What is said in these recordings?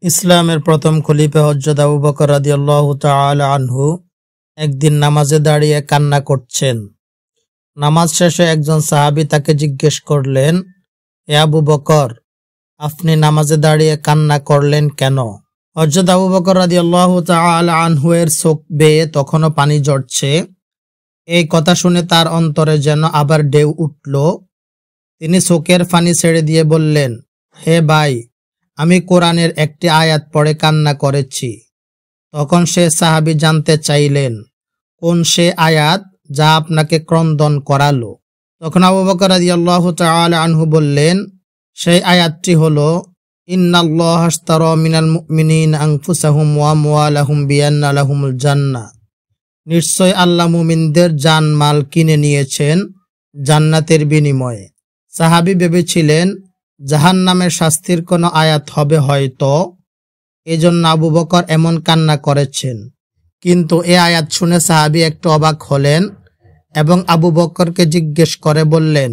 ইসলামের প্রথম খলিফা হযরত আবু বকর রাদিয়াল্লাহু তাআলা আনহু একদিন নামাজে দাঁড়িয়ে কান্না করছেন। নামাজ শেষে একজন সাহাবী তাকে জিজ্ঞেস করলেন, হে আবু বকর, আপনি নামাজে দাঁড়িয়ে কান্না করলেন কেন? হযরত আবু বকর রাদিয়াল্লাহু তাআলা আনহু এর চোখ বেয়ে তখনও পানি ঝরছে। এই কথা শুনে তার অন্তরে যেন আবার ঢেউ উঠল। তিনি চোখের পানি ছেড়ে দিয়ে বললেন, হে ভাই, আমি কোরআনের একটি আয়াত পড়ে কান্না করেছি। তখন সে সাহাবী জানতে চাইলেন, কোন সে আয়াত যা আপনাকে ক্রন্দন করালো? তখন আবু বকর রাদিয়াল্লাহু তাআলা আনহু বললেন, সেই আয়াতটি হলো, ইন্নাল্লাহা আশতারা মিনাল মুমিনিনা আনফুসাহুম ওয়া আমওয়ালাহুম বিআন্না লাহুমুল জান্নাহ। নিশ্চয় আল্লাহ মুমিনদের জান মাল কিনে নিয়েছেন জান্নাতের বিনিময়ে। সাহাবী ভেবেছিলেন জাহান্নামের শাস্তির কোনো আয়াত হবে হয়তো, এজন্য আবু বকর এমন কান্না করেছেন। কিন্তু এ আয়াত শুনে সাহাবী একটু অবাক হলেন এবং আবু বকরকে জিজ্ঞেস করে বললেন,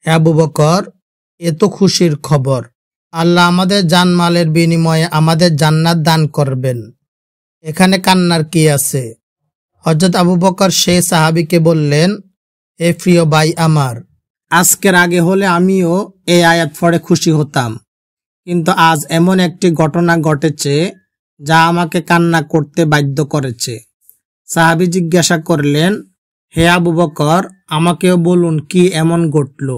হে আবু বকর, এ তো খুশির খবর। আল্লাহ আমাদের জানমালের বিনিময়ে আমাদের জান্নাত দান করবেন। এখানে কান্নার কি আছে? হযরত আবু বকর সেই সাহাবীকে বললেন, হে প্রিয় ভাই আমার, আজকের আগে হলে আমিও এই আয়াত পড়ে খুশি হতাম, কিন্তু আজ এমন একটি ঘটনা ঘটেছে যা আমাকে কান্না করতে বাধ্য করেছে। সাহাবী জিজ্ঞাসা করলেন, হে আবু বকর, আমাকেও বলুন কি এমন ঘটল?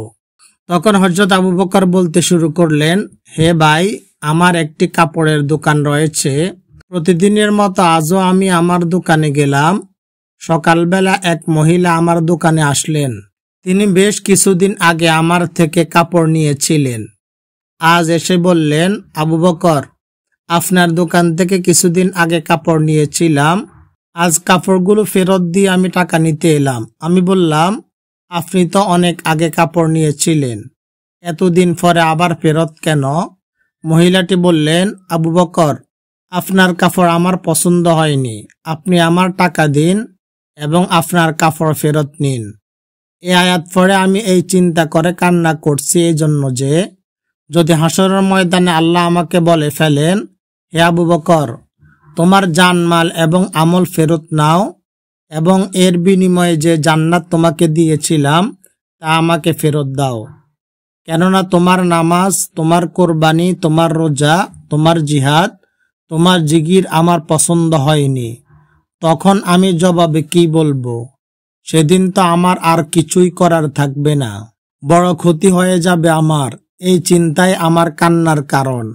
তখন হযরত আবু বকর বলতে শুরু করলেন, হে ভাই, আমার একটি কাপড়ের দোকান রয়েছে। প্রতিদিনের মতো আজও আমি আমার দোকানে গেলাম। সকালবেলা এক মহিলা আমার দোকানে আসলেন। তিনি বেশ কিছুদিন আগে আমার থেকে কাপড় নিয়েছিলেন। আজ এসে বললেন, আবু বকর, আপনার দোকান থেকে কিছুদিন আগে কাপড় নিয়েছিলাম। আজ কাপড়গুলো ফেরত দিয়ে আমি টাকা নিতে এলাম। আমি বললাম, আপনি তো অনেক আগে কাপড় নিয়েছিলেন, এতদিন পরে আবার ফেরত কেন? মহিলাটি বললেন, আবু বকর, আপনার কাপড় আমার পছন্দ হয়নি। আপনি আমার টাকা দিন এবং আপনার কাপড় ফেরত নিন। এই আয়াত পড়ে আমি এই চিন্তা করে কান্না করছি এই জন্য যে, যদি হাসরের ময়দানে আল্লাহ আমাকে বলে ফেলেন, হে আবু বকর, তোমার জানমাল এবং আমল ফেরত নাও এবং এর বিনিময়ে যে জান্নাত তোমাকে দিয়েছিলাম তা আমাকে ফেরত দাও, কেননা তোমার নামাজ, তোমার কোরবানি, তোমার রোজা, তোমার জিহাদ, তোমার জিগির আমার পছন্দ হয়নি। তখন আমি জবাবে কি বলবো? সেদিন তো আমার আর কিছুই করার থাকবে না, বড় ক্ষতি হয়ে যাবে আমার। এই চিন্তাই আমার কান্নার কারণ।